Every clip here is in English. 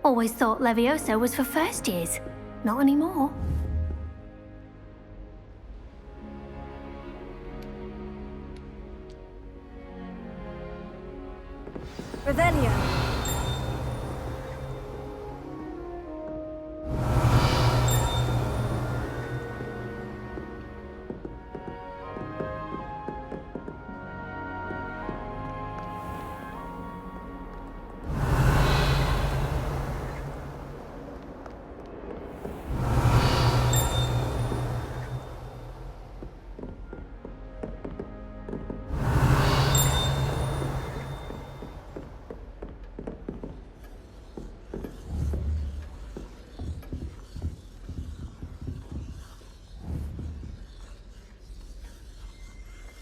Always thought Levioso was for first years. Not anymore. Revelio.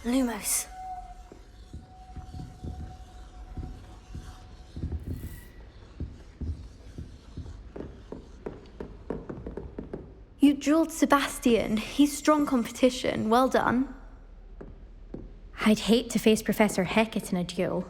Lumos. You drilled Sebastian. He's strong competition. Well done. I'd hate to face Professor Hecat in a duel.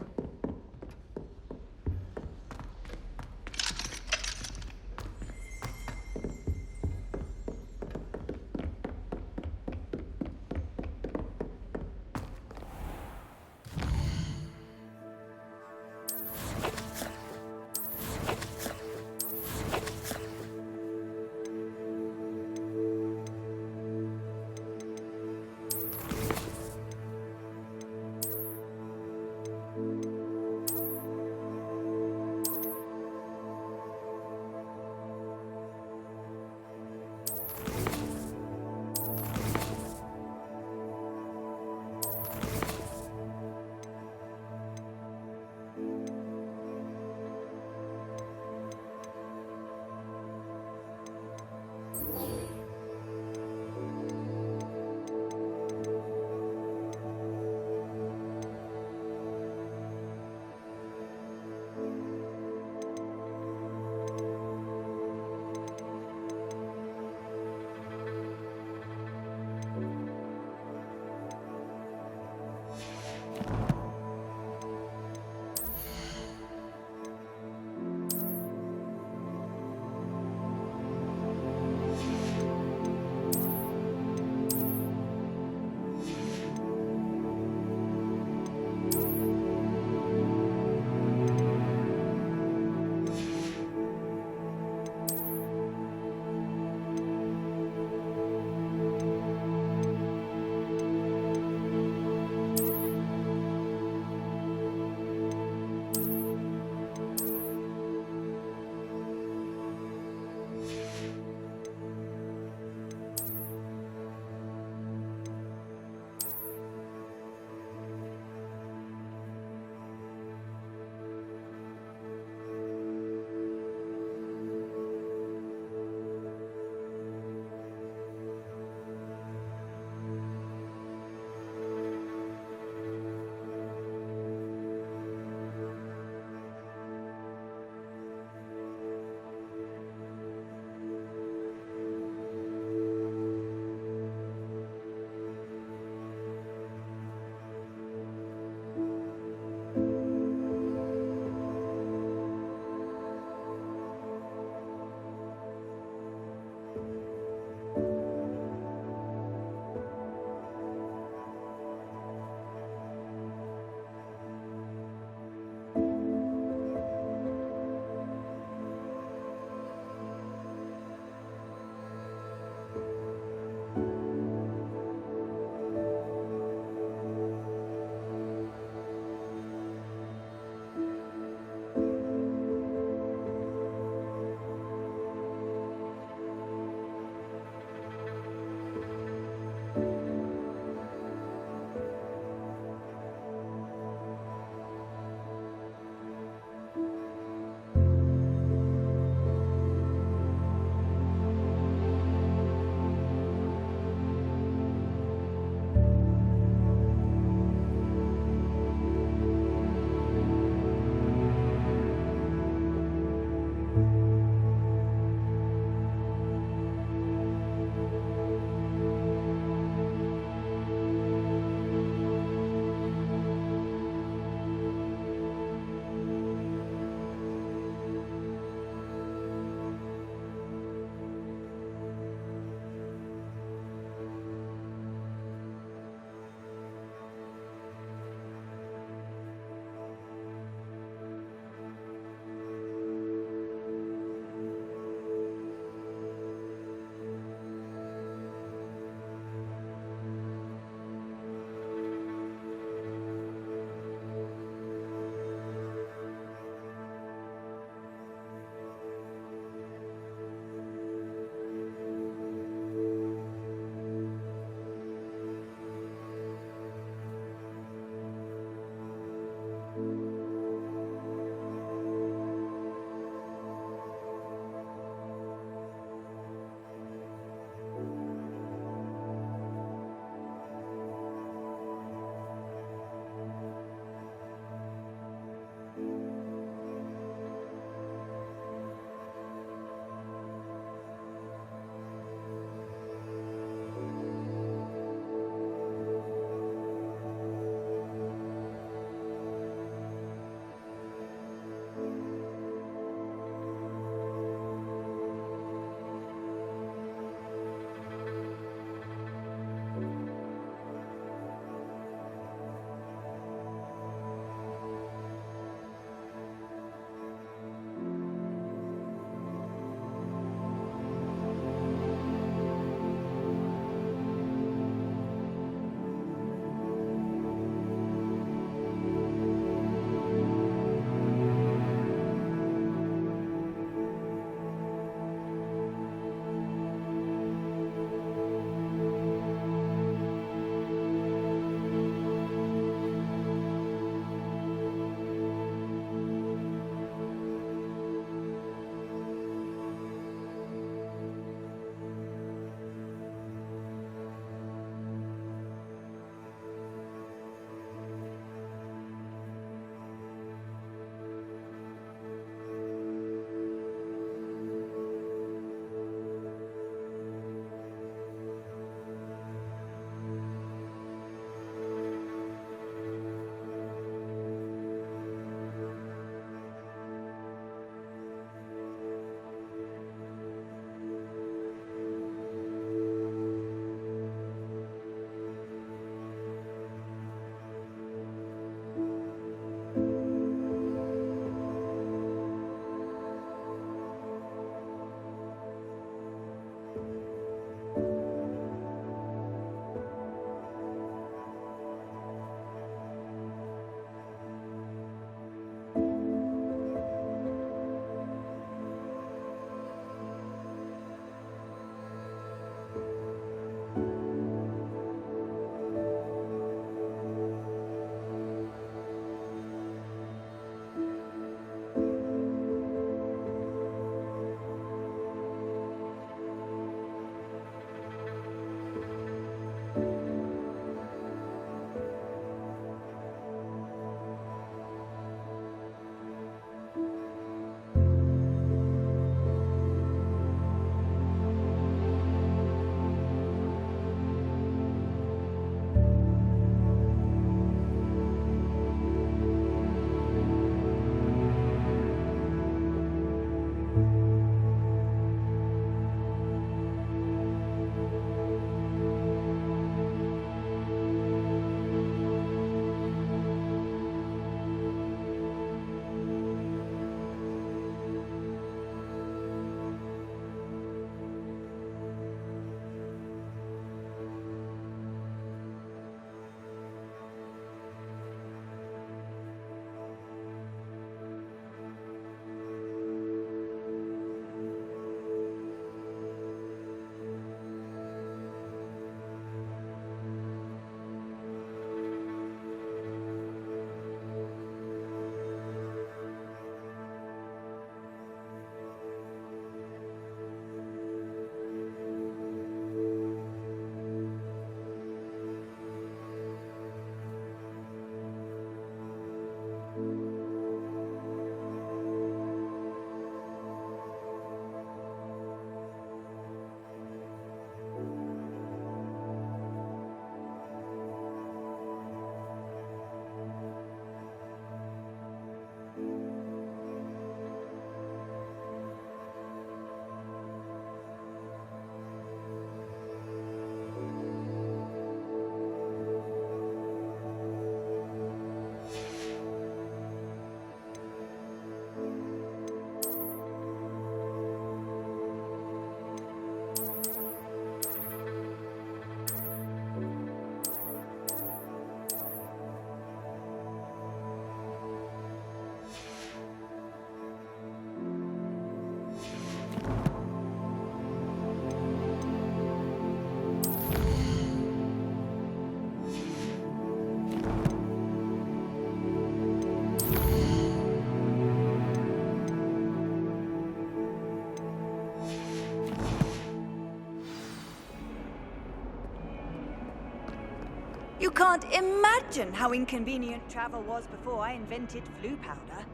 You can't imagine how inconvenient travel was before I invented flu powder.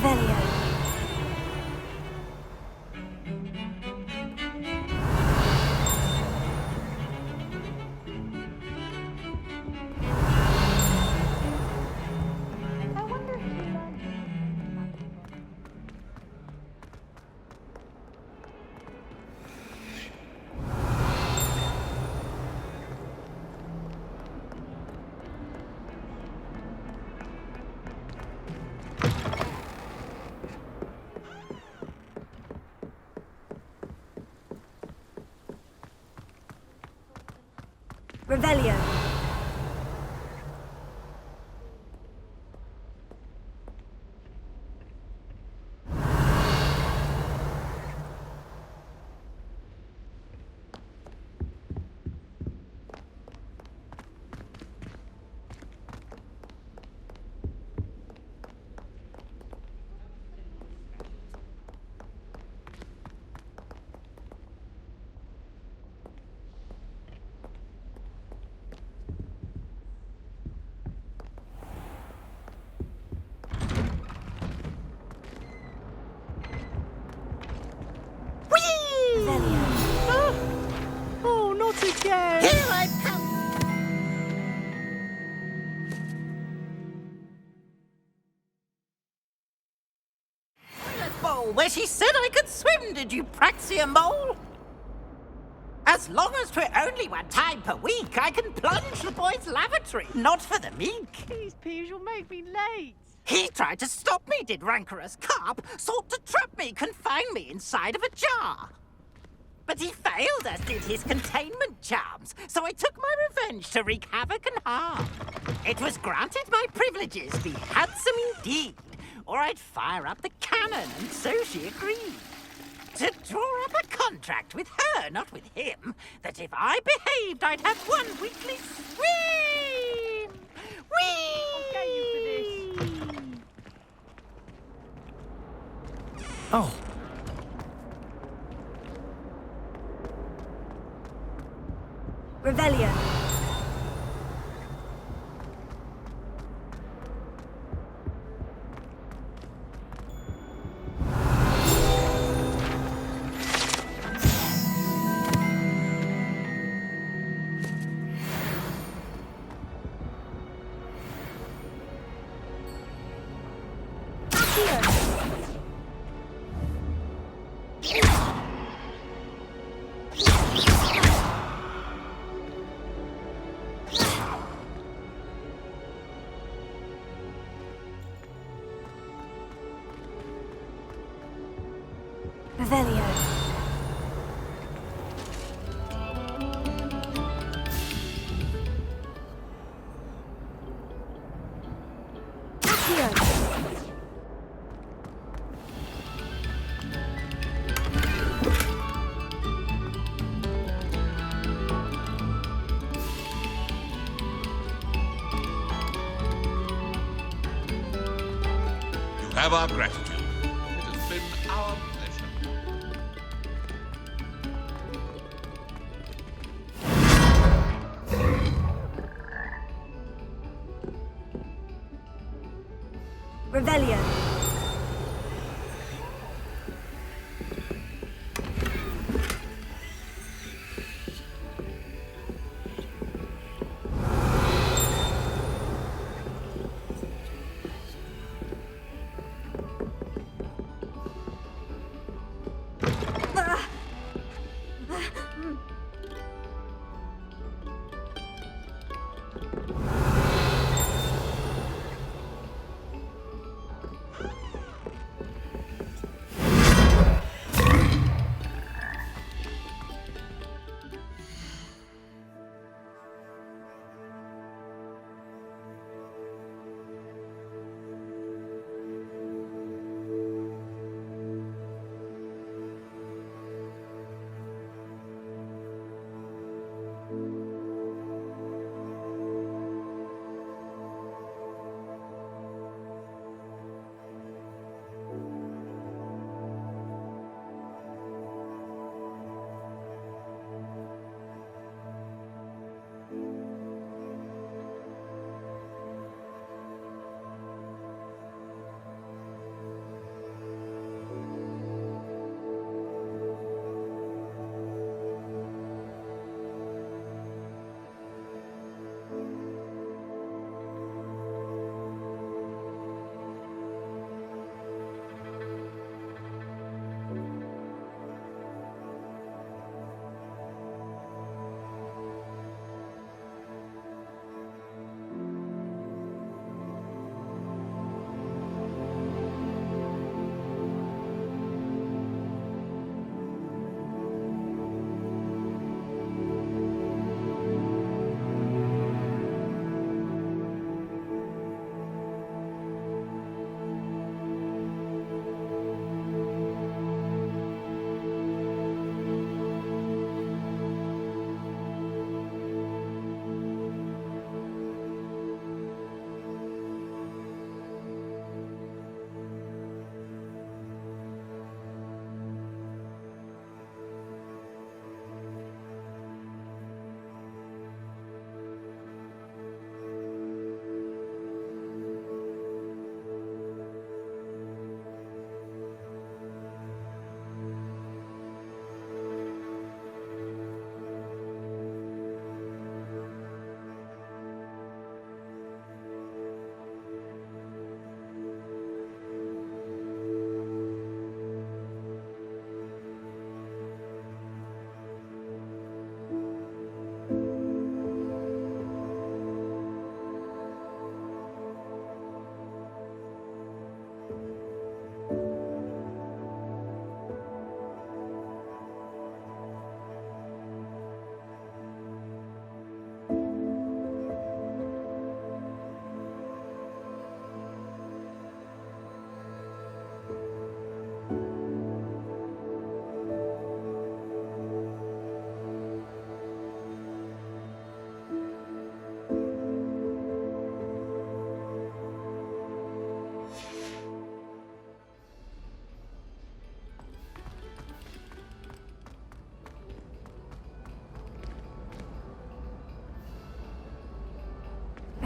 Revelio. Revelio. pool where she said I could swim, did you praxia mole? As long as 'twere only one time per week, I can plunge the boy's lavatory, not for the meek. Please, Peeves, you'll make me late. He tried to stop me, did rancorous carp, sought to trap me, confine me inside of a jar. But he failed, as did his containment charms, so I took my revenge to wreak havoc and harm. It was granted my privileges be handsome indeed, or I'd fire up the cannon, and so she agreed. To draw up a contract with her, not with him, that if I behaved, I'd have one weekly swim! Whee! I'll get you for this. Oh, Revelio. Revelio. You have our gratitude. It has been our pleasure. Revelio.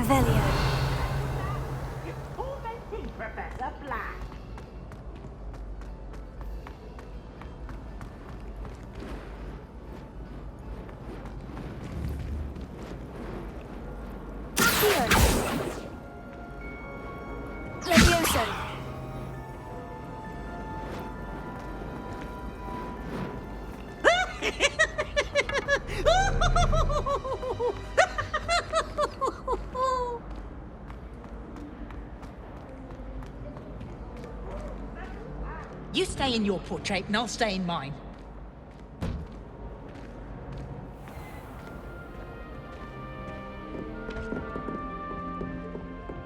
Revelio. You're tormenting Professor Black. Levioso. You stay in your portrait and I'll stay in mine.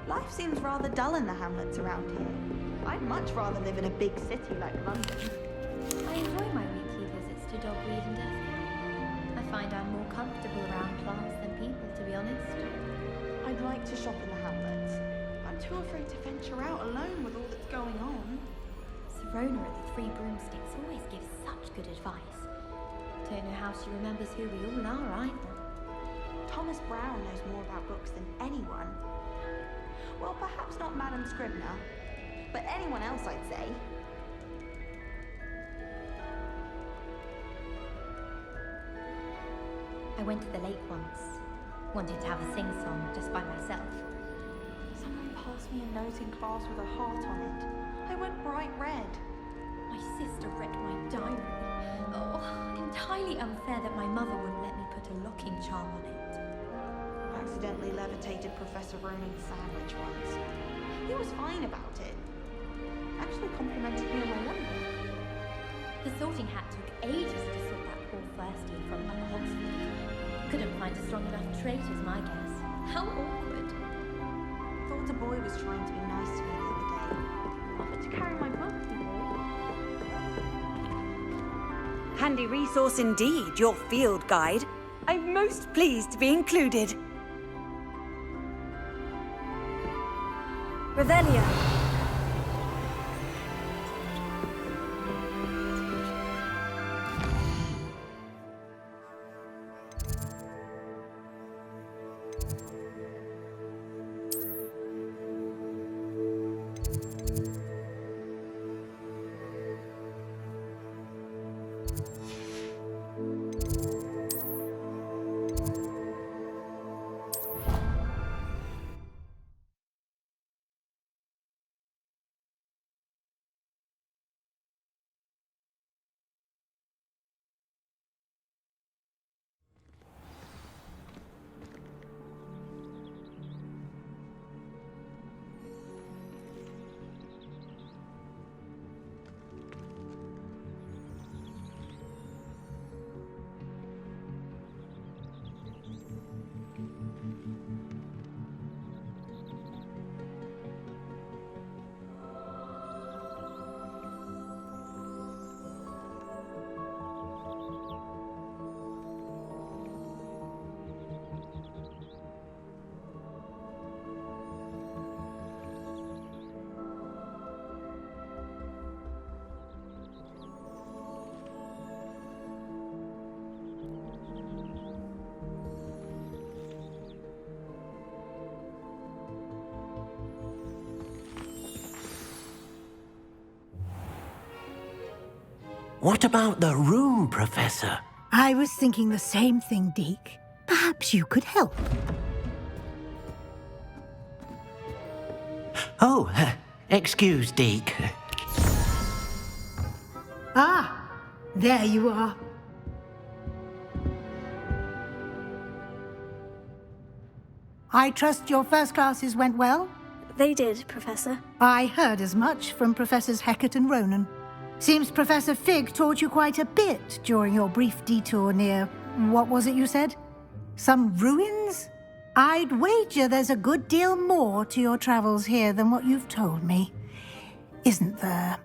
Life seems rather dull in the hamlets around here. I'd much rather live in a big city like London. I enjoy my weekly visits to Dogweed and Deathgate. I find I'm more comfortable around plants than people, to be honest. I'd like to shop in the hamlets. I'm too afraid to venture out alone with all that's going on. Serona at the Three Broomsticks always gives such good advice. Don't know how she remembers who we all are either. Thomas Brown knows more about books than anyone. Well, perhaps not Madame Scribner, but anyone else, I'd say. I went to the lake once. Wanted to have a sing-song just by myself. Someone passed me a note in class with a heart on it. I went bright red. My sister read my diary. Oh, entirely unfair that my mother wouldn't let me put a locking charm on it. Accidentally levitated Professor Ronan's sandwich once. He was fine about it. Actually complimented me on my wonder. The sorting hat took ages to sort that poor first year from Oxford. Couldn't find a strong enough trait as my guess. How awkward. Thought a boy was trying to be nice to me the other day. Offered to carry my book, he would. Handy resource indeed, your field guide. I'm most pleased to be included. Revelio. What about the room, Professor? I was thinking the same thing, Deke. Perhaps you could help. Oh, excuse, Deke. Ah, there you are. I trust your first classes went well? They did, Professor. I heard as much from Professors Hecat and Ronan. Seems Professor Fig taught you quite a bit during your brief detour near... what was it you said? Some ruins? I'd wager there's a good deal more to your travels here than what you've told me. Isn't there?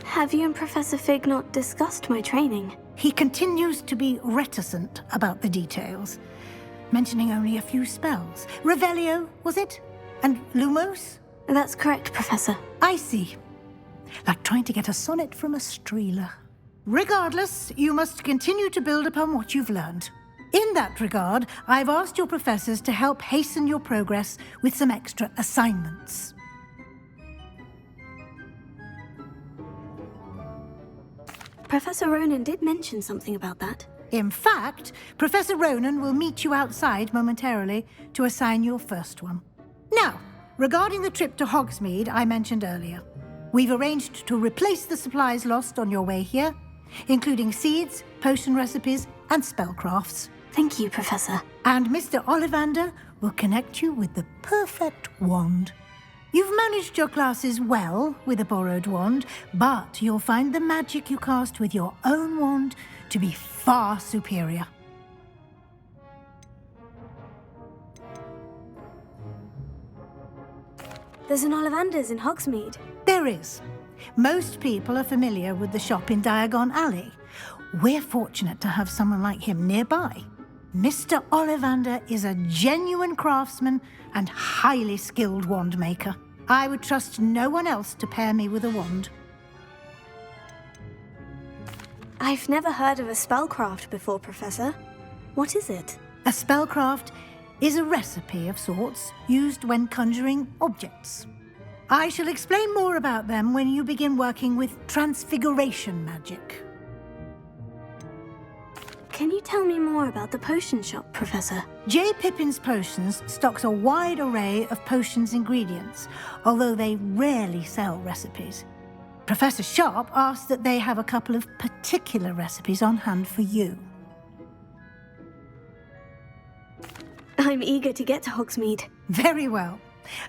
Have you and Professor Fig not discussed my training? He continues to be reticent about the details, mentioning only a few spells. Revelio, was it? And Lumos? That's correct, Professor. I see. Like trying to get a sonnet from a streeler. Regardless, you must continue to build upon what you've learned. In that regard, I've asked your professors to help hasten your progress with some extra assignments. Professor Ronan did mention something about that. In fact, Professor Ronan will meet you outside momentarily to assign your first one. Now, regarding the trip to Hogsmeade I mentioned earlier, we've arranged to replace the supplies lost on your way here, including seeds, potion recipes, and spellcrafts. Thank you, Professor. And Mr. Ollivander will connect you with the perfect wand. You've managed your classes well with a borrowed wand, but you'll find the magic you cast with your own wand to be far superior. There's an Ollivander's in Hogsmeade. There is. Most people are familiar with the shop in Diagon Alley. We're fortunate to have someone like him nearby. Mr. Ollivander is a genuine craftsman and highly skilled wand maker. I would trust no one else to pair me with a wand. I've never heard of a spellcraft before, Professor. What is it? A spellcraft is a recipe of sorts used when conjuring objects. I shall explain more about them when you begin working with transfiguration magic. Can you tell me more about the potion shop, Professor? J. Pippin's Potions stocks a wide array of potions ingredients, although they rarely sell recipes. Professor Sharp asked that they have a couple of particular recipes on hand for you. I'm eager to get to Hogsmeade. Very well.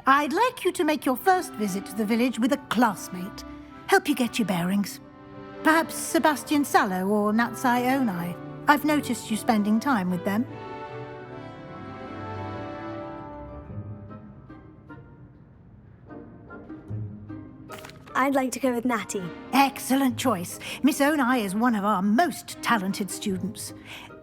I'd like you to make your first visit to the village with a classmate. Help you get your bearings. Perhaps Sebastian Sallow or Natsai Onai. I've noticed you spending time with them. I'd like to go with Natty. Excellent choice. Miss Onai is one of our most talented students.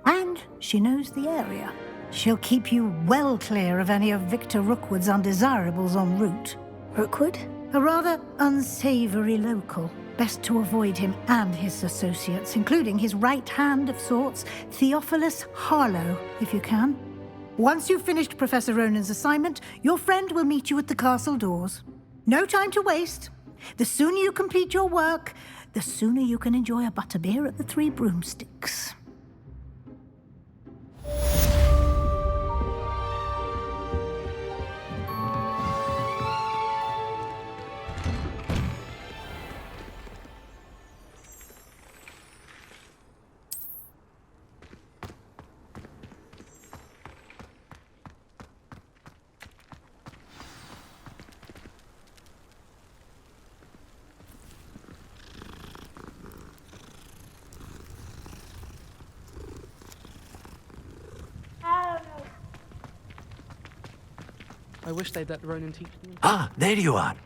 And she knows the area. She'll keep you well clear of any of Victor Rookwood's undesirables en route. Rookwood? A rather unsavoury local. Best to avoid him and his associates, including his right hand of sorts, Theophilus Harlow, if you can. Once you've finished Professor Ronan's assignment, your friend will meet you at the castle doors. No time to waste. The sooner you complete your work, the sooner you can enjoy a butterbeer at the Three Broomsticks. I wish they'd let Ronan teach me. Ah, there you are.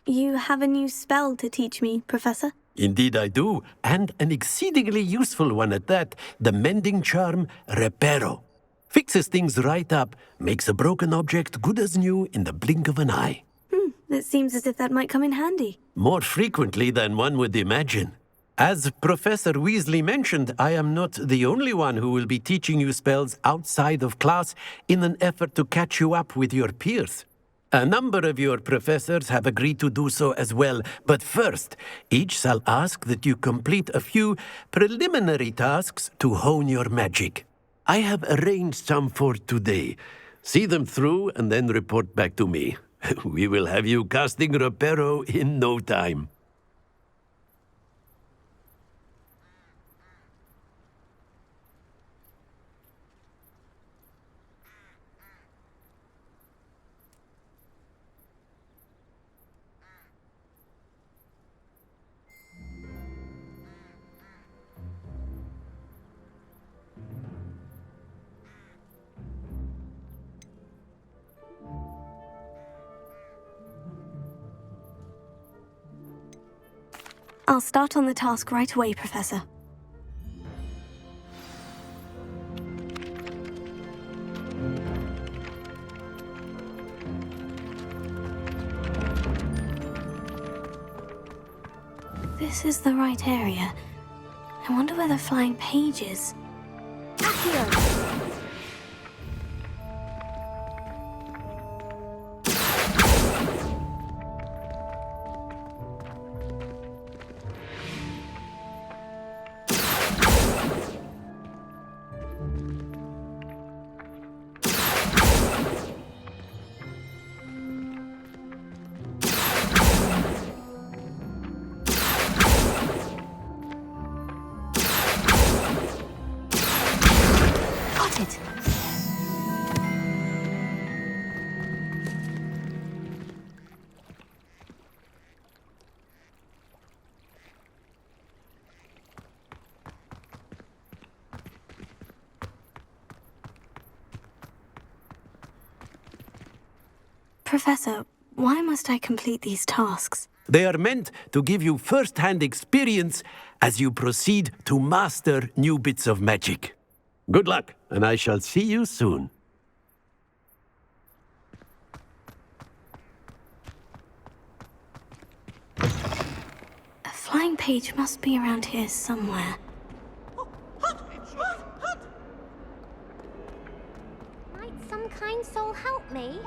You have a new spell to teach me, Professor? Indeed I do, and an exceedingly useful one at that, the mending charm Reparo. Fixes things right up, makes a broken object good as new in the blink of an eye. It seems as if that might come in handy. More frequently than one would imagine. As Professor Weasley mentioned, I am not the only one who will be teaching you spells outside of class in an effort to catch you up with your peers. A number of your professors have agreed to do so as well, but first, each shall ask that you complete a few preliminary tasks to hone your magic. I have arranged some for today. See them through and then report back to me. We will have you casting Reparo in no time. I'll start on the task right away, Professor. This is the right area. I wonder where the flying page is. Accio! Professor, why must I complete these tasks? They are meant to give you first-hand experience as you proceed to master new bits of magic. Good luck, and I shall see you soon. A flying page must be around here somewhere. Might some kind soul help me?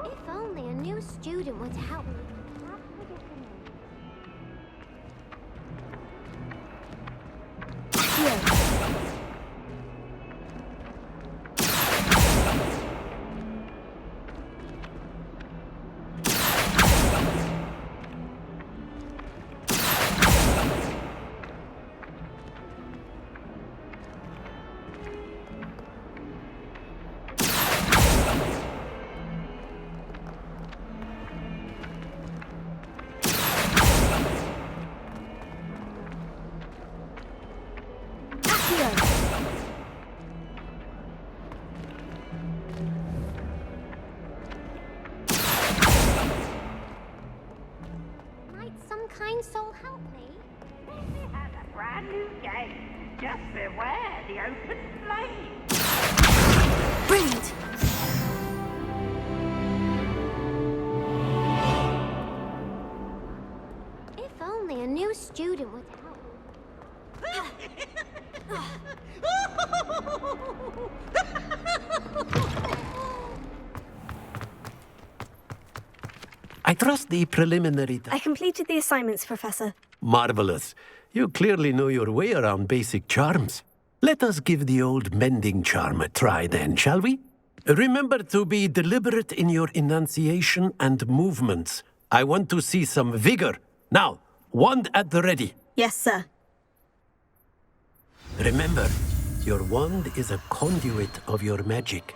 If only a new student would help me. Might some kind soul help me? This has a brand new gate. Just beware the open flame. Brilliant! If only a new student would help. I trust the preliminary... I completed the assignments, Professor. Marvelous. You clearly know your way around basic charms. Let us give the old mending charm a try then, shall we? Remember to be deliberate in your enunciation and movements. I want to see some vigor. Now, wand at the ready. Yes, sir. Remember, your wand is a conduit of your magic.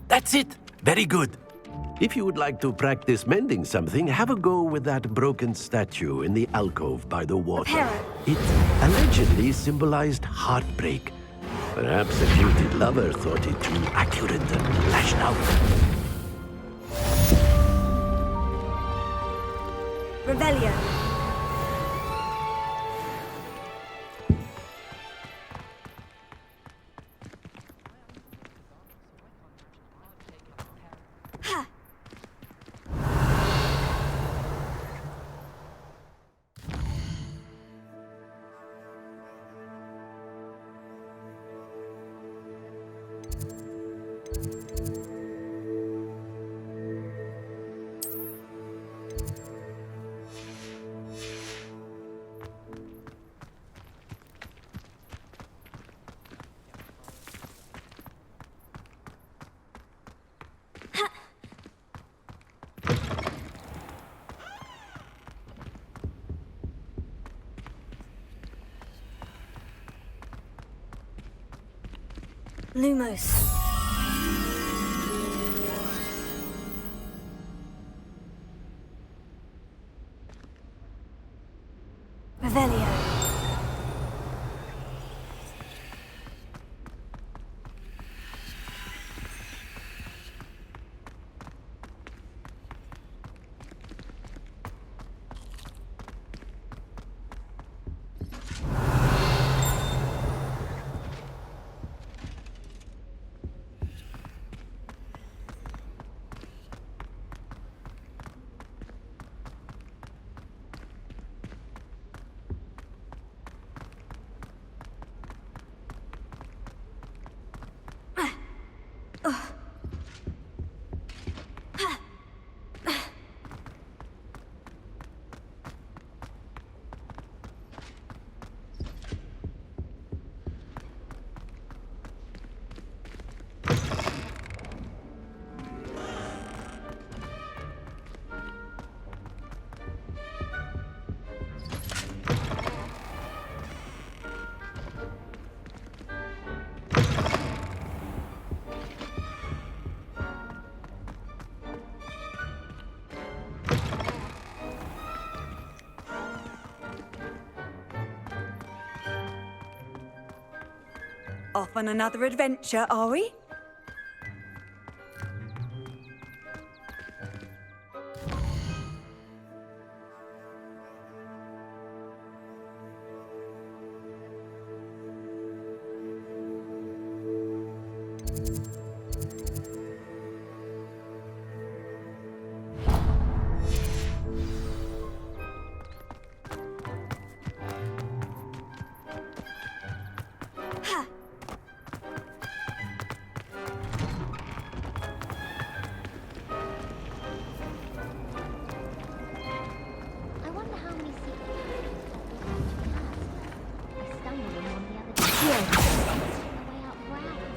That's it! Very good. If you would like to practice mending something, have a go with that broken statue in the alcove by the water. It allegedly symbolized heartbreak. Perhaps a jilted lover thought it too accurate and lashed out. Revelio. Lumos. Revelio. Off on another adventure, are we? I wonder how many secret passages I stumbled on one the other day. On the way out browse.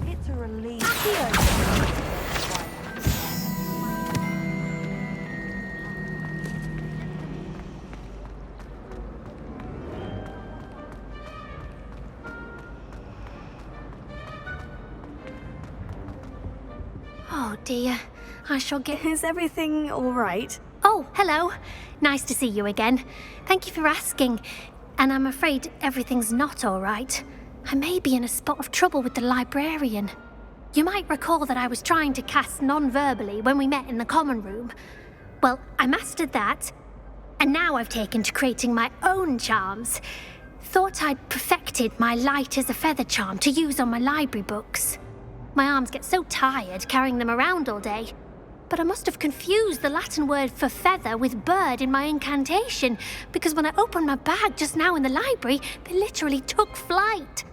It's a relief. Oh dear, I shall get... Is everything all right? Oh, hello. Nice to see you again. Thank you for asking. And I'm afraid everything's not all right. I may be in a spot of trouble with the librarian. You might recall that I was trying to cast non-verbally when we met in the common room. Well, I mastered that, and now I've taken to creating my own charms. Thought I'd perfected my light as a feather charm to use on my library books. My arms get so tired carrying them around all day. But I must have confused the Latin word for feather with bird in my incantation, because when I opened my bag just now in the library, they literally took flight.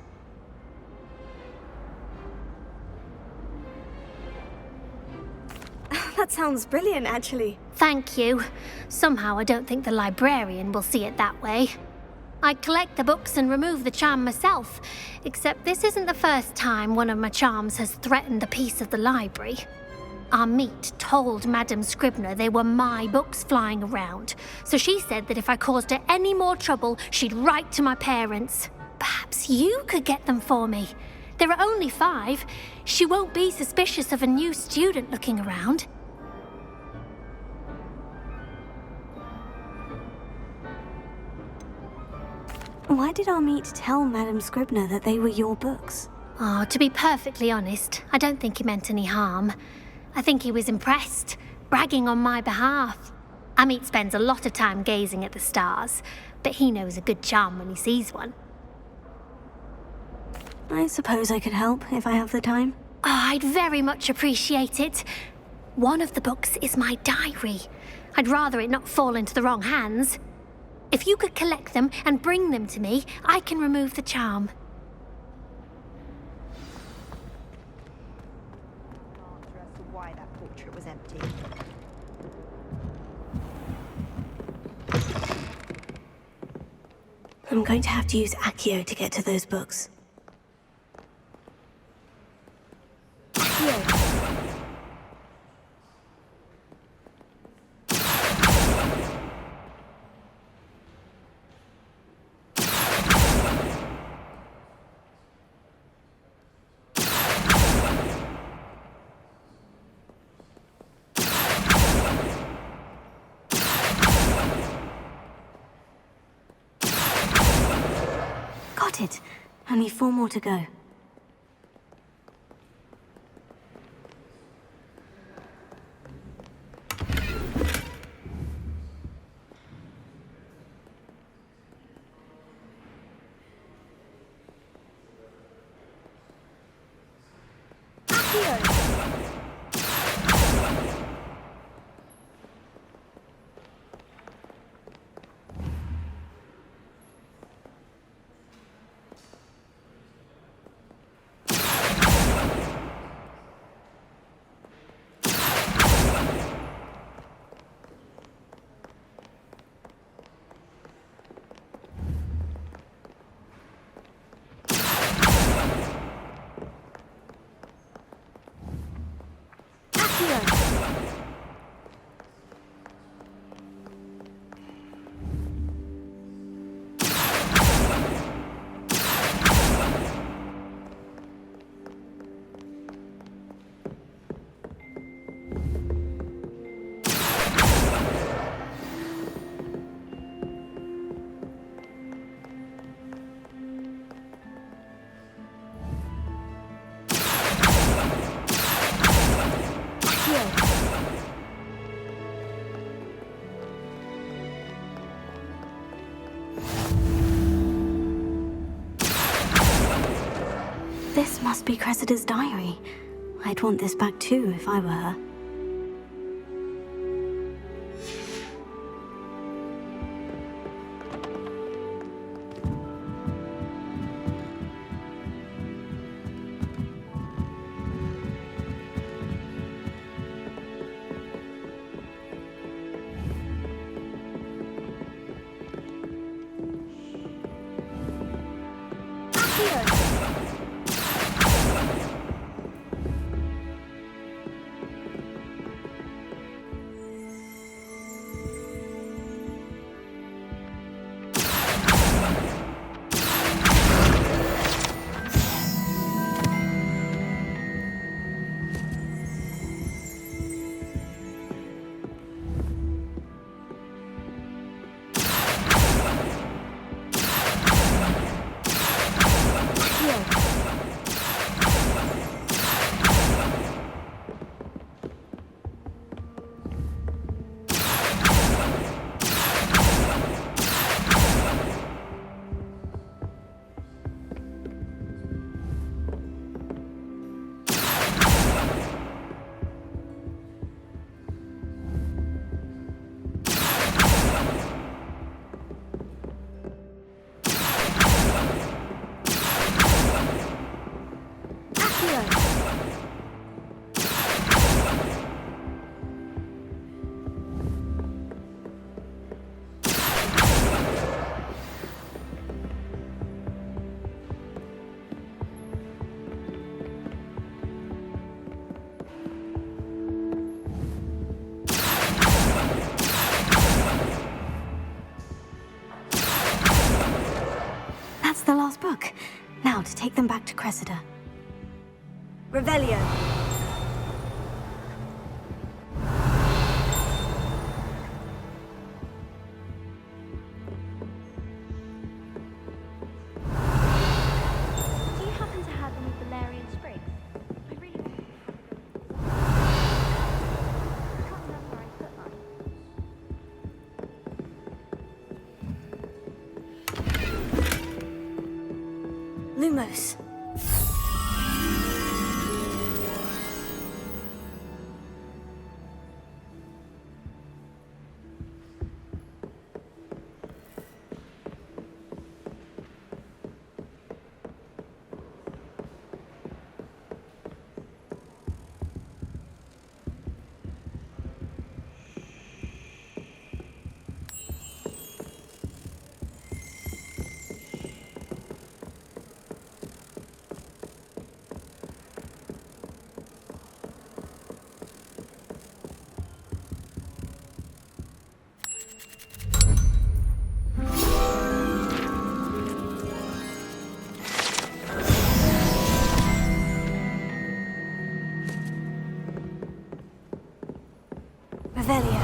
That sounds brilliant, actually. Thank you. Somehow I don't think the librarian will see it that way. I collect the books and remove the charm myself, except this isn't the first time one of my charms has threatened the peace of the library. Our meet told Madame Scribner they were my books flying around, so she said that if I caused her any more trouble, she'd write to my parents. Perhaps you could get them for me. There are only 5. She won't be suspicious of a new student looking around. Why did our meet tell Madame Scribner that they were your books? Oh, to be perfectly honest, I don't think he meant any harm. I think he was impressed, bragging on my behalf. Amit spends a lot of time gazing at the stars, but he knows a good charm when he sees one. I suppose I could help if I have the time. Oh, I'd very much appreciate it. One of the books is my diary. I'd rather it not fall into the wrong hands. If you could collect them and bring them to me, I can remove the charm. Answer as to why that portrait was empty. I'm going to have to use Accio to get to those books. Accio! Got it. Only 4 more to go. This must be Cressida's diary. I'd want this back too if I were her. That's the last book. Now to take them back to Cressida. Revelio. Do you happen to have any valerian sprigs? I really want to. I can't remember where I put mine. Lumos. Revelio.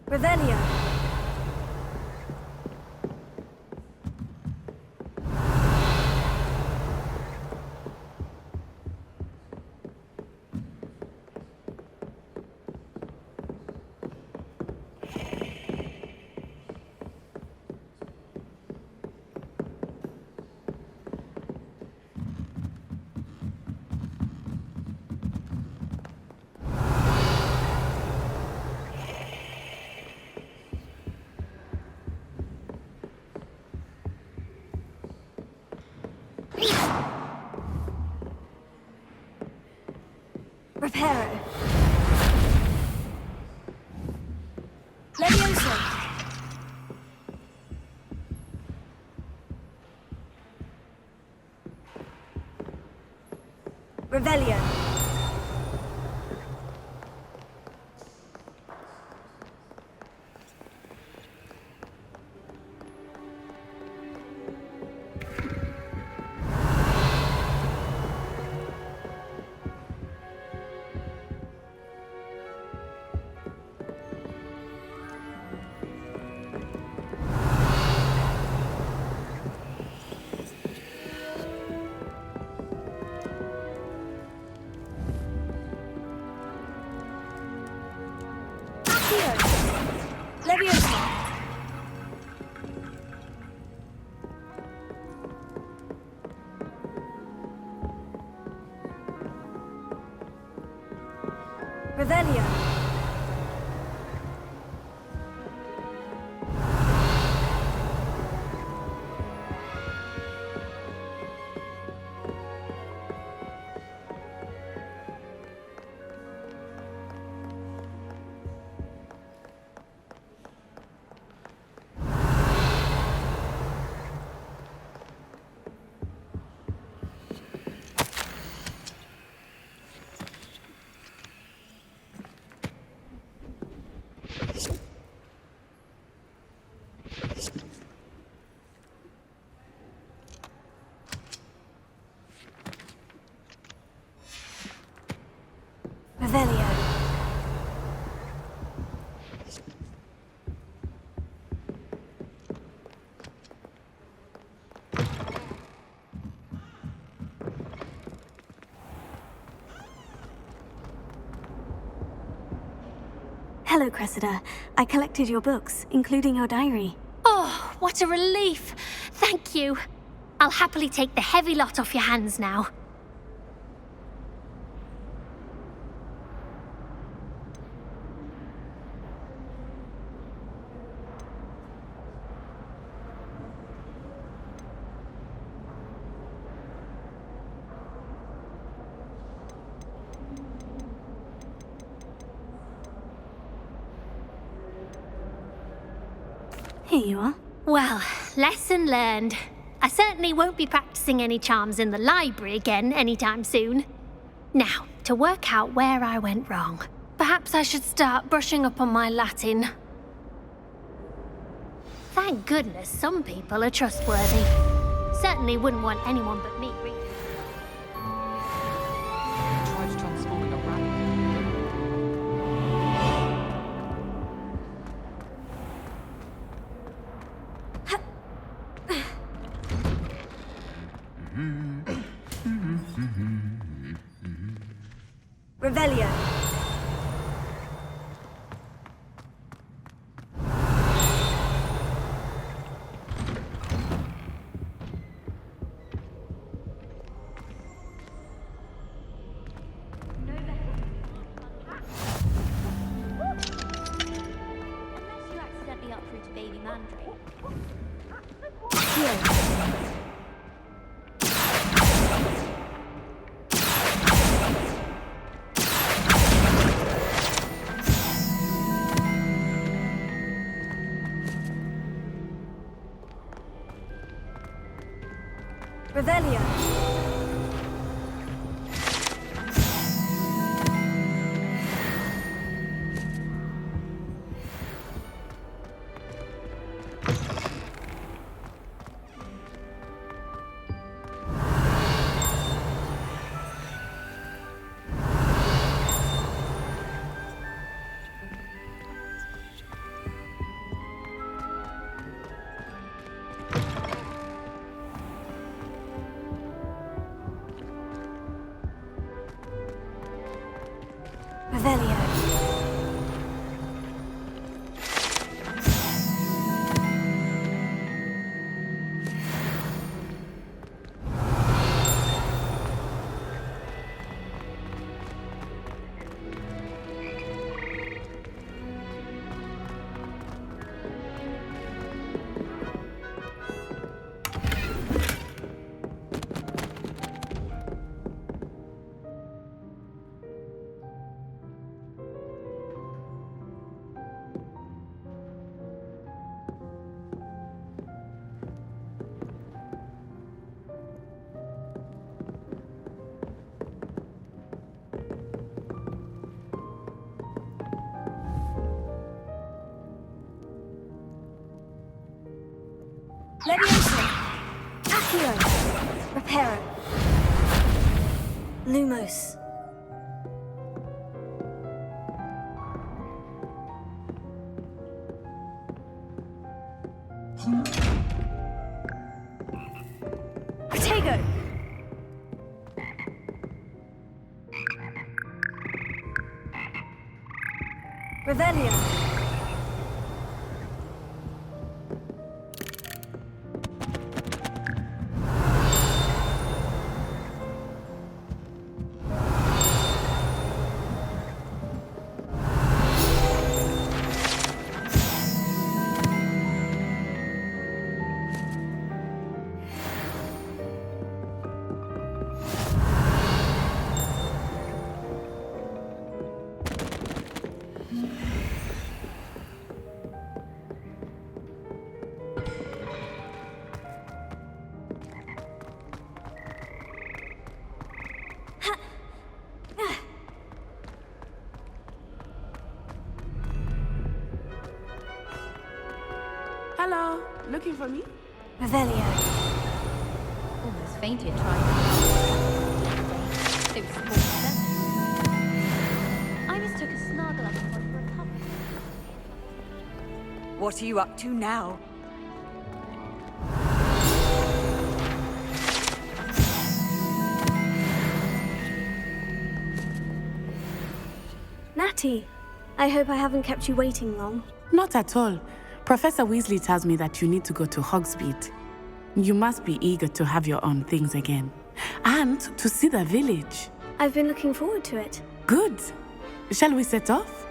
Revelio. Reparo. Levioso. Revelio. Levioso. Revelio. Revelio. Hello, Cressida. I collected your books, including your diary. Oh, what a relief. Thank you. I'll happily take the heavy lot off your hands now. Here you are. Well, lesson learned. I certainly won't be practicing any charms in the library again anytime soon. Now, to work out where I went wrong. Perhaps I should start brushing up on my Latin. Thank goodness some people are trustworthy. Certainly wouldn't want anyone but me reading. Tried transforming a rat. Revelio. Unless you accidentally uprooted baby mandrake. Revelio. Revelio. Leviosa. Accio. Reparo. Lumos. Protego. Revelio. Hello, looking for me? Revelio. Almost fainted trying to. It was small. I mistook a snargle I had for a pup. What are you up to now? Natty, I hope I haven't kept you waiting long. Not at all. Professor Weasley tells me that you need to go to Hogsmeade. You must be eager to have your own things again. And to see the village. I've been looking forward to it. Good. Shall we set off?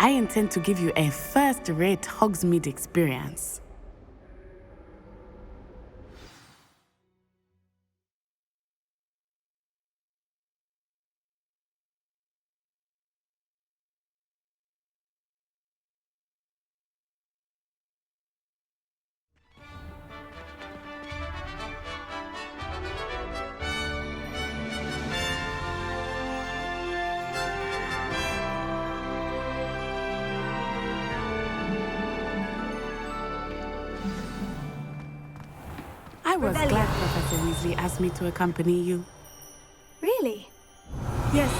I intend to give you a first-rate Hogsmeade experience. I was glad Professor Weasley asked me to accompany you. Really? Yes,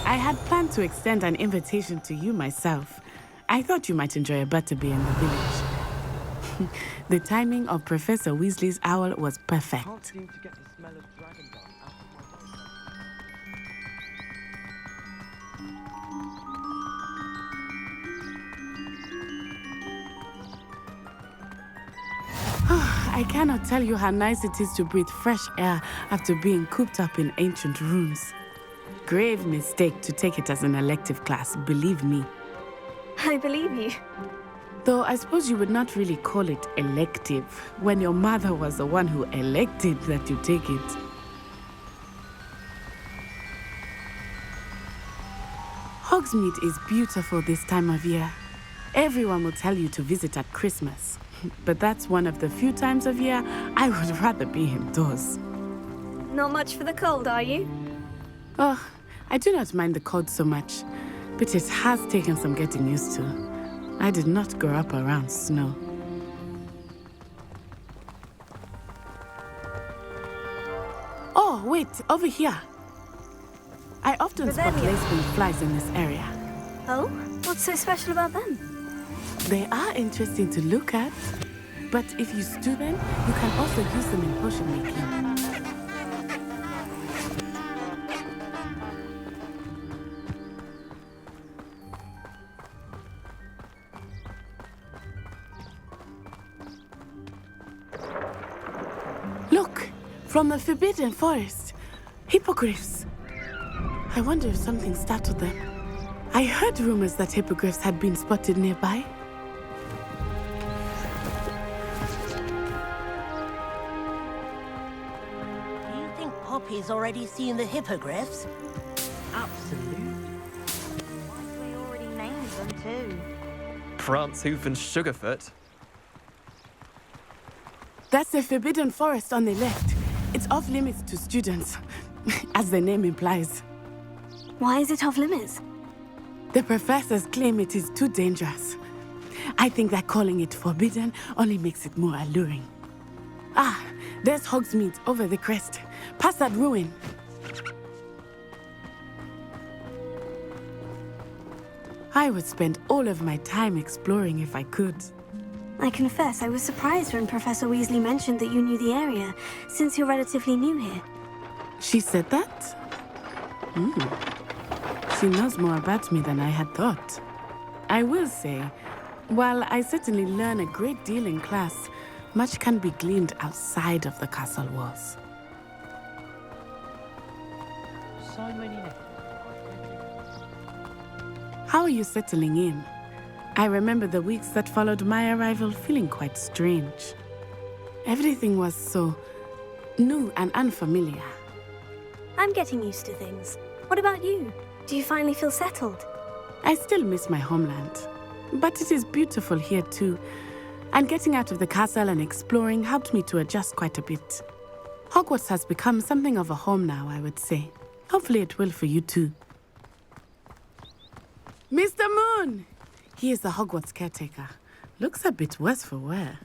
I had planned to extend an invitation to you myself. I thought you might enjoy a butterbeer in the village. The timing of Professor Weasley's owl was perfect. Can't seem to get the smell of dragon dung out of my I cannot tell you how nice it is to breathe fresh air after being cooped up in ancient rooms. Grave mistake to take it as an elective class, believe me. I believe you. Though I suppose you would not really call it elective when your mother was the one who elected that you take it. Hogsmeade is beautiful this time of year. Everyone will tell you to visit at Christmas. But that's one of the few times of year I would rather be indoors. Not much for the cold, are you? Oh, I do not mind the cold so much, but it has taken some getting used to. I did not grow up around snow. Oh, wait, over here. I often spot lacewing flies in this area. Oh? What's so special about them? They are interesting to look at, but if you stew them, you can also use them in potion making. Look, from the Forbidden Forest, hippogriffs. I wonder if something startled them. I heard rumors that hippogriffs had been spotted nearby. Do you think Poppy's already seen the hippogriffs? Absolutely. We already named them too. Prance, Hoof, and Sugarfoot. That's the Forbidden Forest on the left. It's off limits to students, as the name implies. Why is it off limits? The professors claim it is too dangerous. I think that calling it forbidden only makes it more alluring. Ah, there's Hogsmeade over the crest. Past that ruin. I would spend all of my time exploring if I could. I confess I was surprised when Professor Weasley mentioned that you knew the area, since you're relatively new here. She said that? She knows more about me than I had thought. I will say, while I certainly learn a great deal in class, much can be gleaned outside of the castle walls. So many names. How are you settling in? I remember the weeks that followed my arrival feeling quite strange. Everything was so new and unfamiliar. I'm getting used to things. What about you? Do you finally feel settled? I still miss my homeland, but it is beautiful here too. And getting out of the castle and exploring helped me to adjust quite a bit. Hogwarts has become something of a home now, I would say. Hopefully it will for you too. Mr. Moon! He is the Hogwarts caretaker. Looks a bit worse for wear.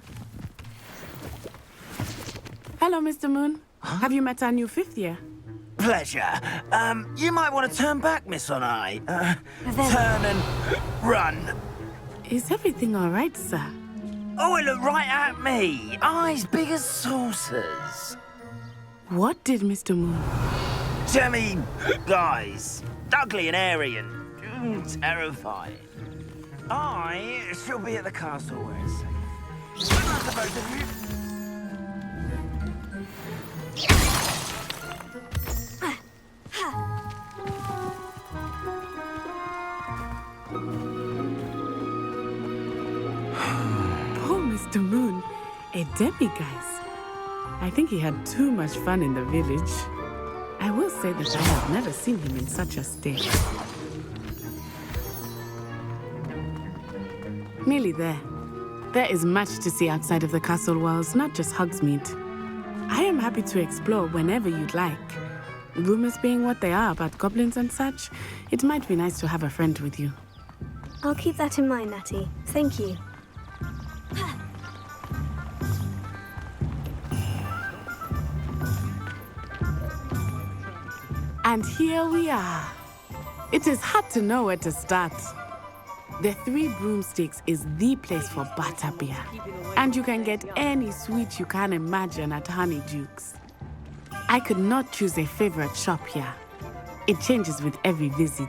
Hello, Mr. Moon. Have you met our new fifth year? Pleasure. You might want to turn back, Miss Onai. Turn and run. Is everything all right, sir? Oh, it looked right at me. Eyes big as saucers. What did Mr. Moon? Jemmy, guys. Ugly and airy and terrifying. I shall be at the castle where it's safe. Good luck to both of you. Poor Mr. Moon, a demiguise. I think he had too much fun in the village. I will say that I have never seen him in such a state. Nearly there. There is much to see outside of the castle walls, not just Hogsmeade. I am happy to explore whenever you'd like. Rumors being what they are about goblins and such, it might be nice to have a friend with you. I'll keep that in mind, Natty. Thank you. And here we are. It is hard to know where to start. The Three Broomsticks is the place for butterbeer. And you can get any sweet you can imagine at Honeyduke's. I could not choose a favorite shop here. It changes with every visit.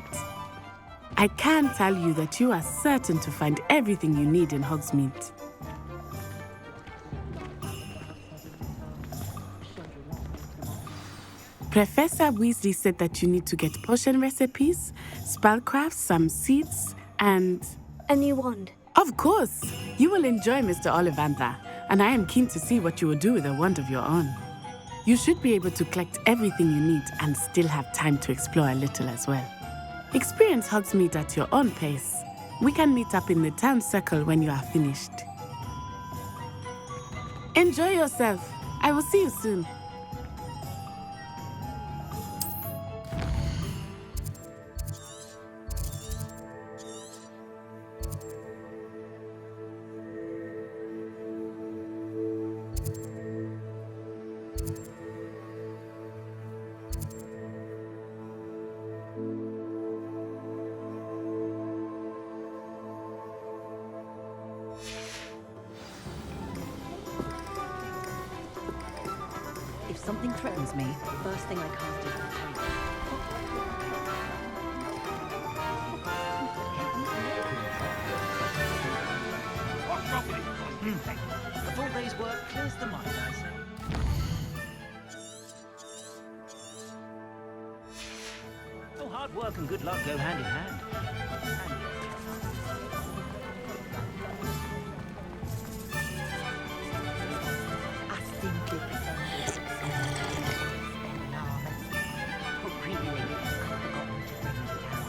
I can tell you that you are certain to find everything you need in Hogsmeade. Professor Weasley said that you need to get potion recipes, spellcrafts, some seeds, and... a new wand. Of course! You will enjoy Mr. Ollivander, and I am keen to see what you will do with a wand of your own. You should be able to collect everything you need and still have time to explore a little as well. Experience Hogsmeade at your own pace. We can meet up in the town circle when you are finished. Enjoy yourself. I will see you soon. something threatens me, the first thing I cast is Contain. What's wrong with it? A full day's work clears the mind, I say. Oh, hard work and good luck go hand in hand. I simply pretended to spend hours. But really, I've forgotten to bring it down.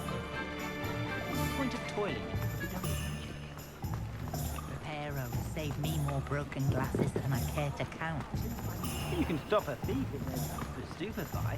What's the point of toiling? Repairer will save me more broken glasses than I care to count. You can stop a thief if they're to stupefy.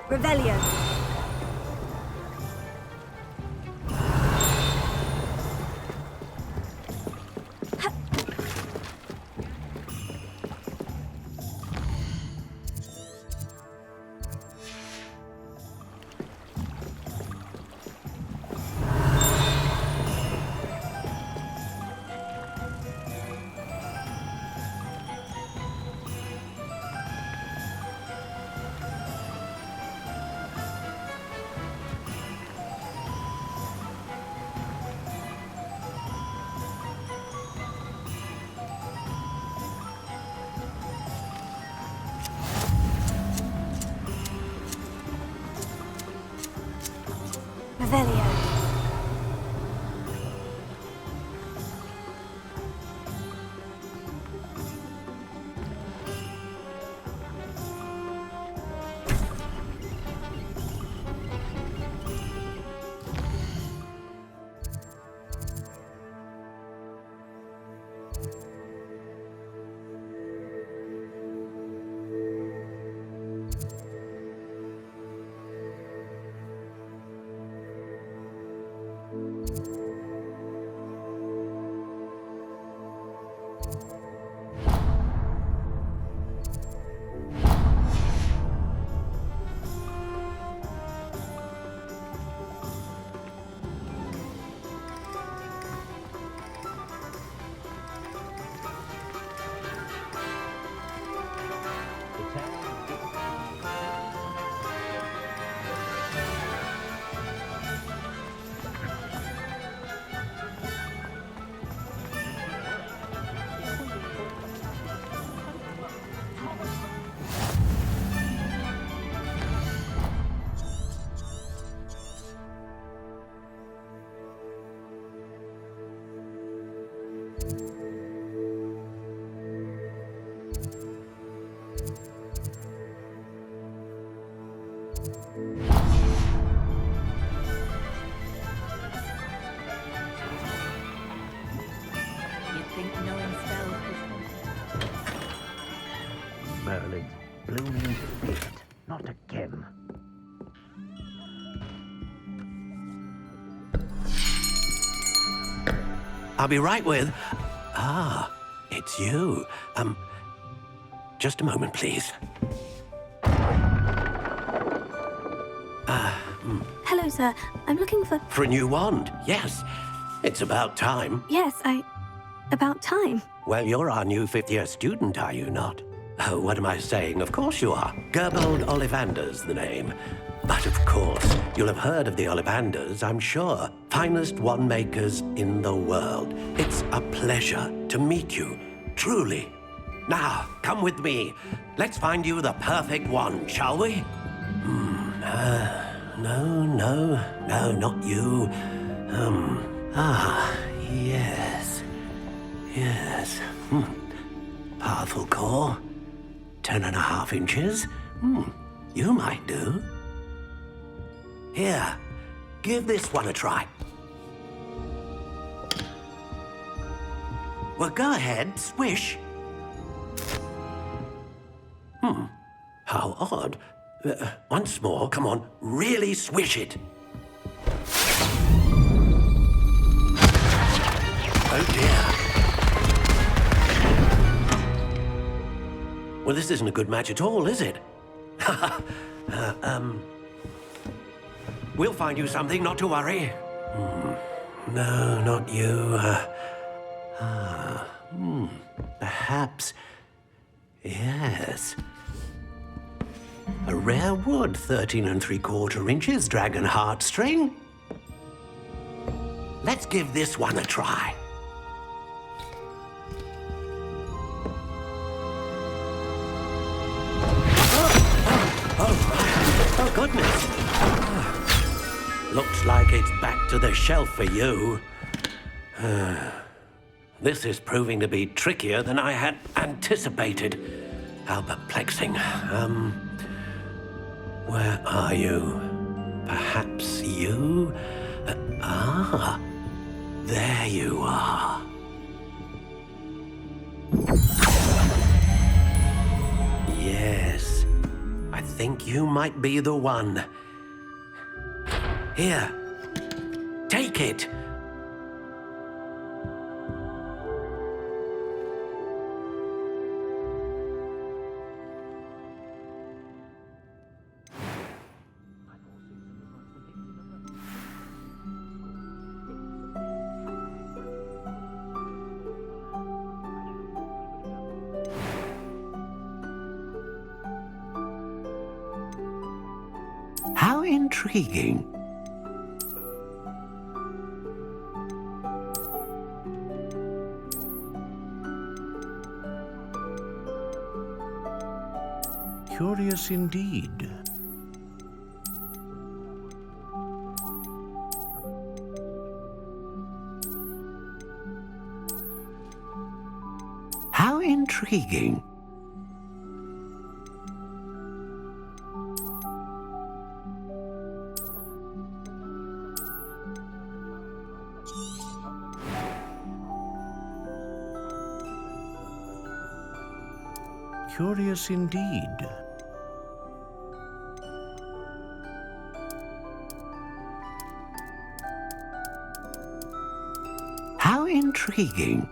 Revelio. Revelio. Merlin's blooming beard, not a gem. I'll be right with... Ah, it's you. Just a moment, please. Hello, sir. I'm looking for... For a new wand, yes. It's about time. Yes, about time. Well, you're our new fifth-year student, are you not? Oh, what am I saying? Of course you are. Gerbold Ollivander's the name. But of course, you'll have heard of the Ollivanders, I'm sure. Finest wand makers in the world. It's a pleasure to meet you, truly. Now, come with me. Let's find you the perfect wand, shall we? No, not you. Yes. Powerful core. 10.5 inches. You might do. Here, give this one a try. Well, go ahead, swish. How odd. Once more, come on, really swish it. Oh dear. Well, this isn't a good match at all, is it? We'll find you something, not to worry. No, not you. Perhaps. Yes. A rare wood, 13 3/4 inches, dragon heartstring. Let's give this one a try. Oh, goodness. Looks like it's back to the shelf for you. This is proving to be trickier than I had anticipated. How perplexing. Where are you? Perhaps you? There you are. Yes, I think you might be the one. Here, take it. How intriguing. Curious indeed. How intriguing. Curious indeed. How intriguing.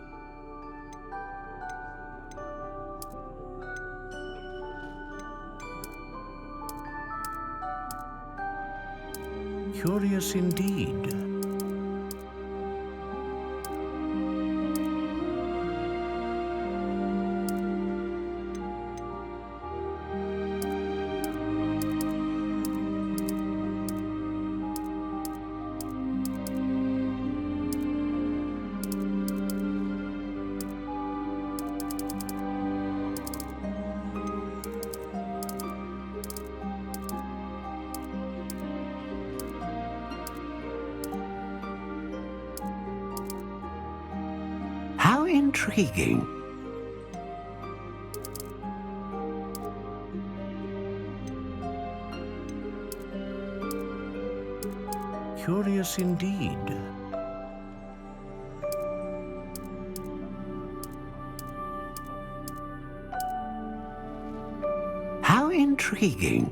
Curious indeed. How intriguing. Curious indeed. How intriguing.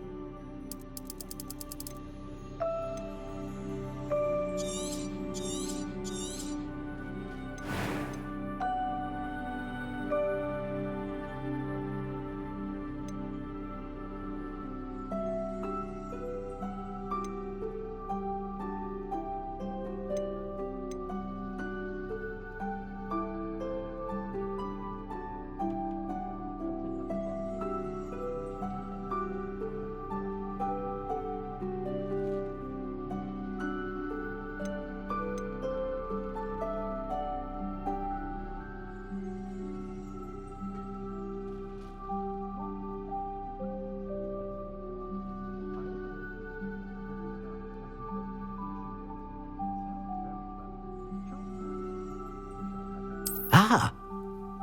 Ah,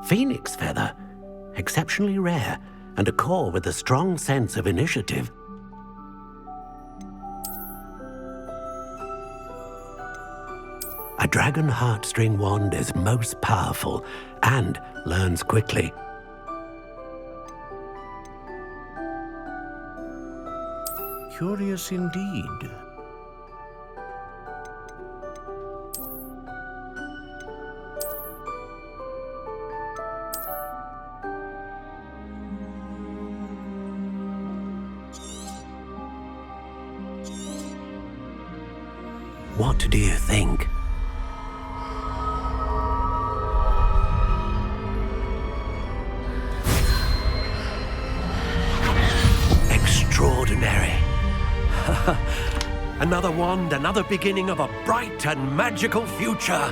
phoenix feather. Exceptionally rare, and a core with a strong sense of initiative. A dragon heartstring wand is most powerful and learns quickly. Curious indeed. What do you think? Extraordinary. Another wand, another beginning of a bright and magical future.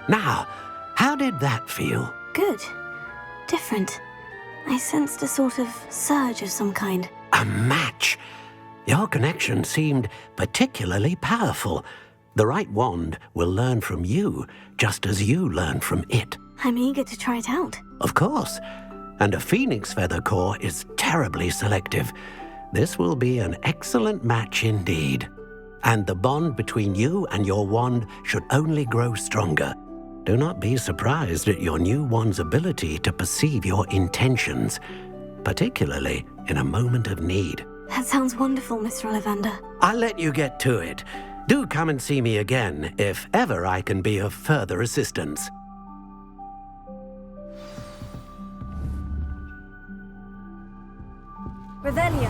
Now, how did that feel? Good. Different. I sensed a sort of surge of some kind. A match? Your connection seemed particularly powerful. The right wand will learn from you, just as you learn from it. I'm eager to try it out. Of course. And a phoenix feather core is terribly selective. This will be an excellent match indeed. And the bond between you and your wand should only grow stronger. Do not be surprised at your new wand's ability to perceive your intentions, particularly in a moment of need. That sounds wonderful, Mr. Ollivander. I'll let you get to it. Do come and see me again if ever I can be of further assistance. Revelio.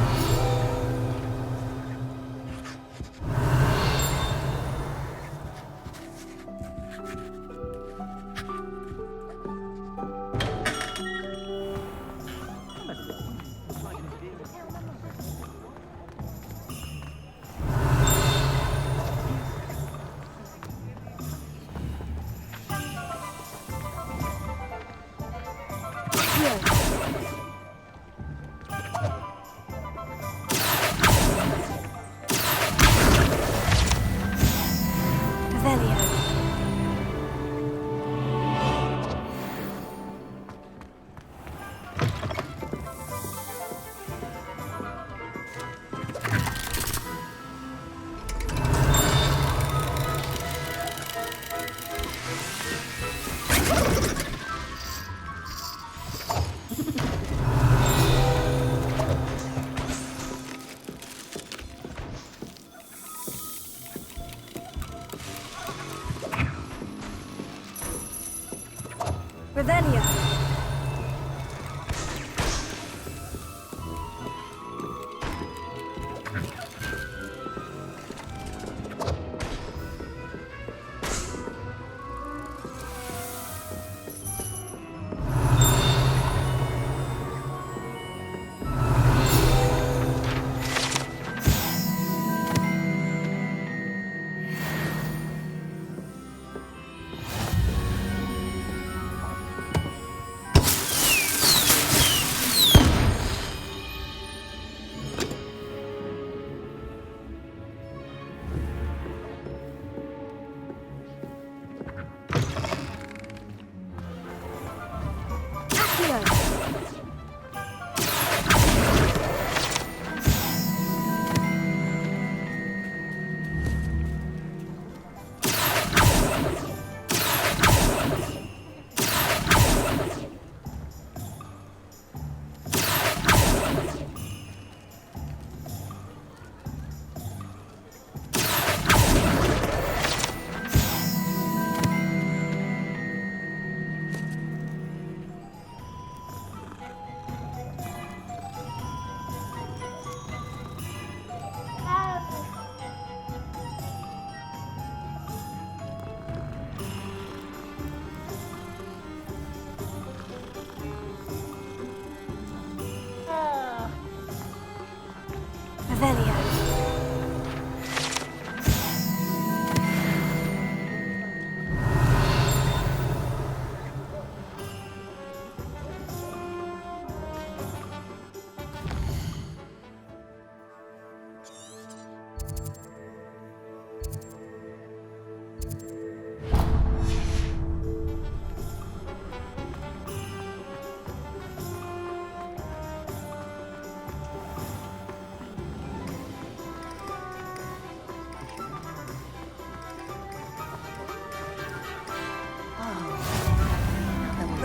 Revelio.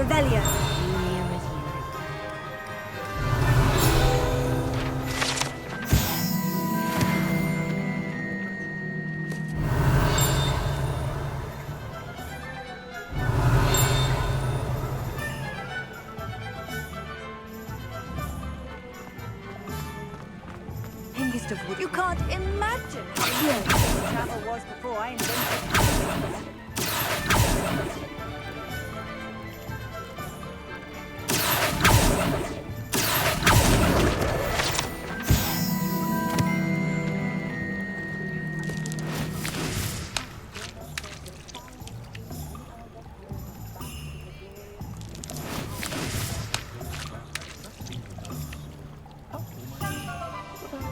Revelio. Hengist of Wood. You can't imagine how easy travel was before I invented it.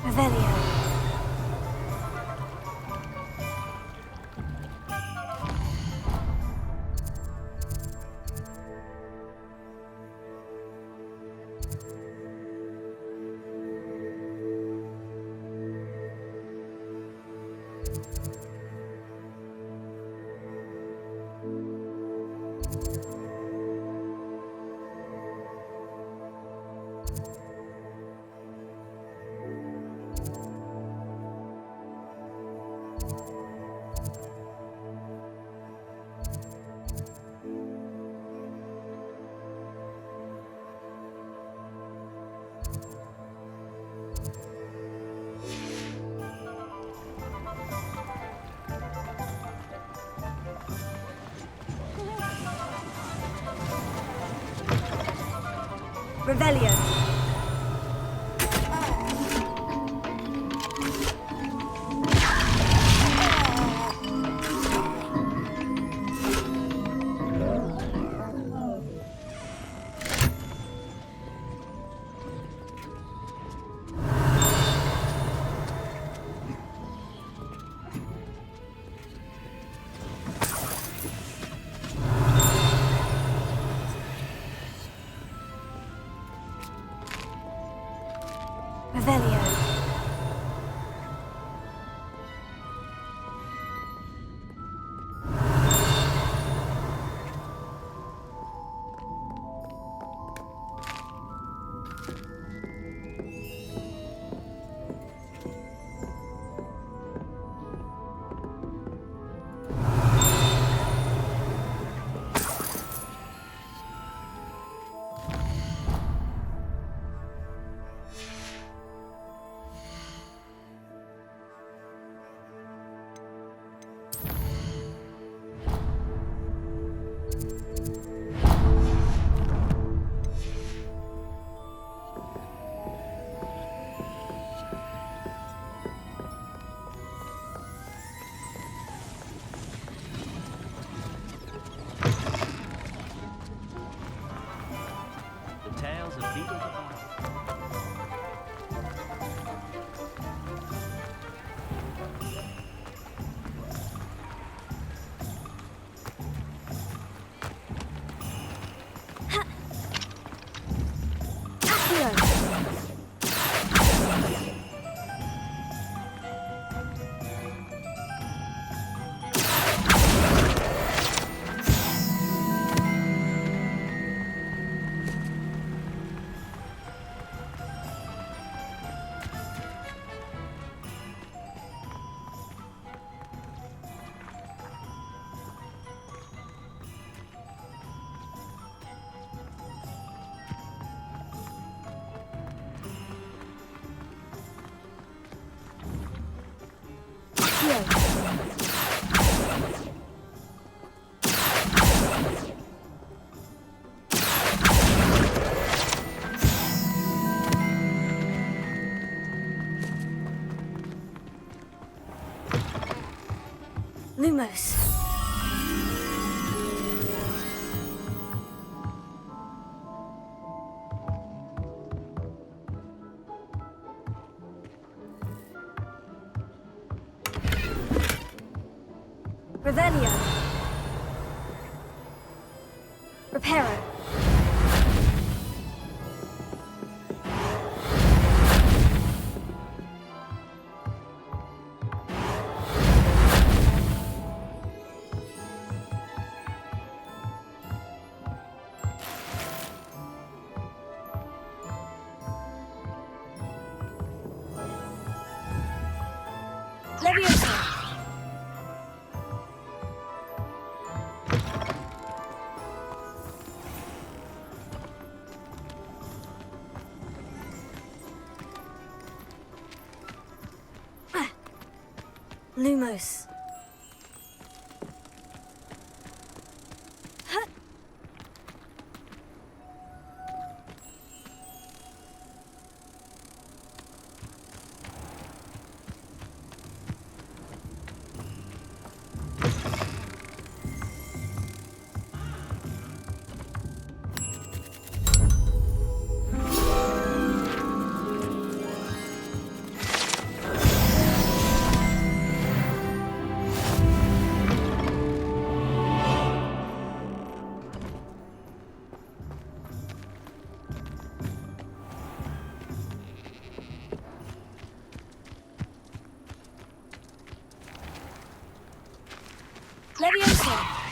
Revelio. Revelio. Revelio. The tales of Beetle the Bard. Lumos. Revelio. Reparo. Lumos. Leviosa.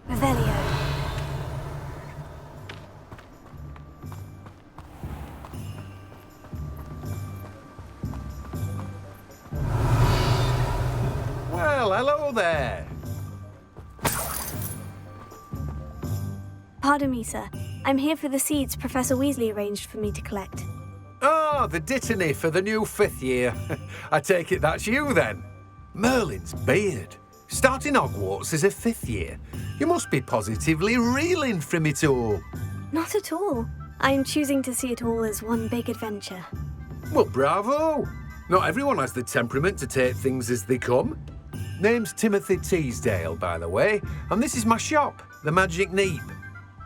Revelio. Well, hello there. Pardon me, sir. I'm here for the seeds Professor Weasley arranged for me to collect. Oh, the dittany for the new 5th year. I take it that's you then. Merlin's beard. Starting Hogwarts as a 5th year. You must be positively reeling from it all. Not at all. I'm choosing to see it all as one big adventure. Well, bravo. Not everyone has the temperament to take things as they come. Name's Timothy Teasdale, by the way, and this is my shop, the Magic Neep.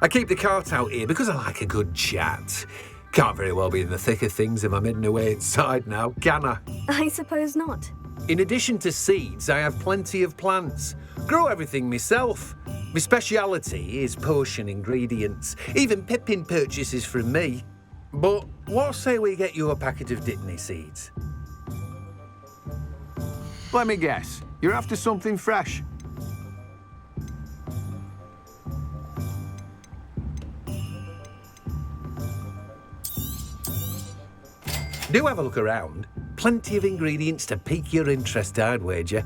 I keep the cart out here because I like a good chat. Can't very well be in the thick of things if I'm hidden away inside now, can I? I suppose not. In addition to seeds, I have plenty of plants. Grow everything myself. My speciality is potion ingredients. Even Pippin purchases from me. But what say we get you a packet of dittany seeds? Let me guess. You're after something fresh. Do have a look around. Plenty of ingredients to pique your interest, I'd wager.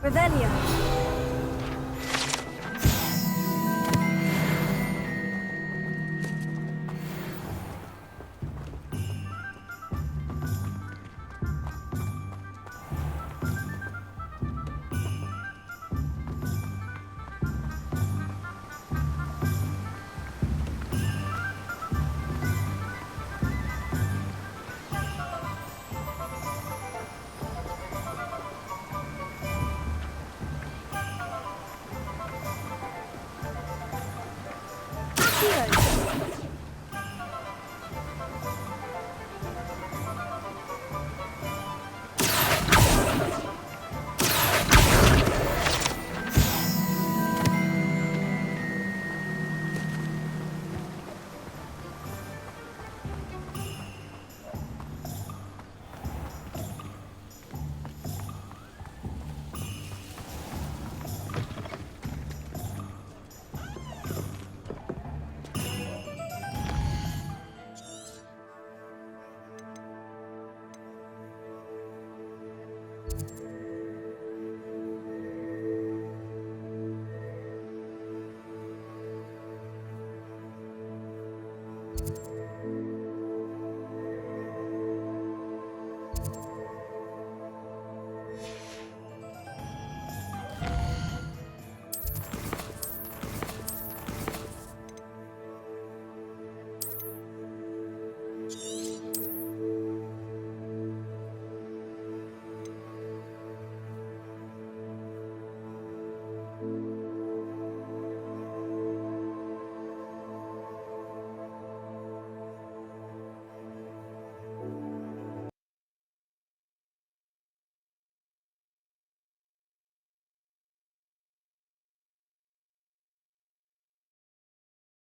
Revelio.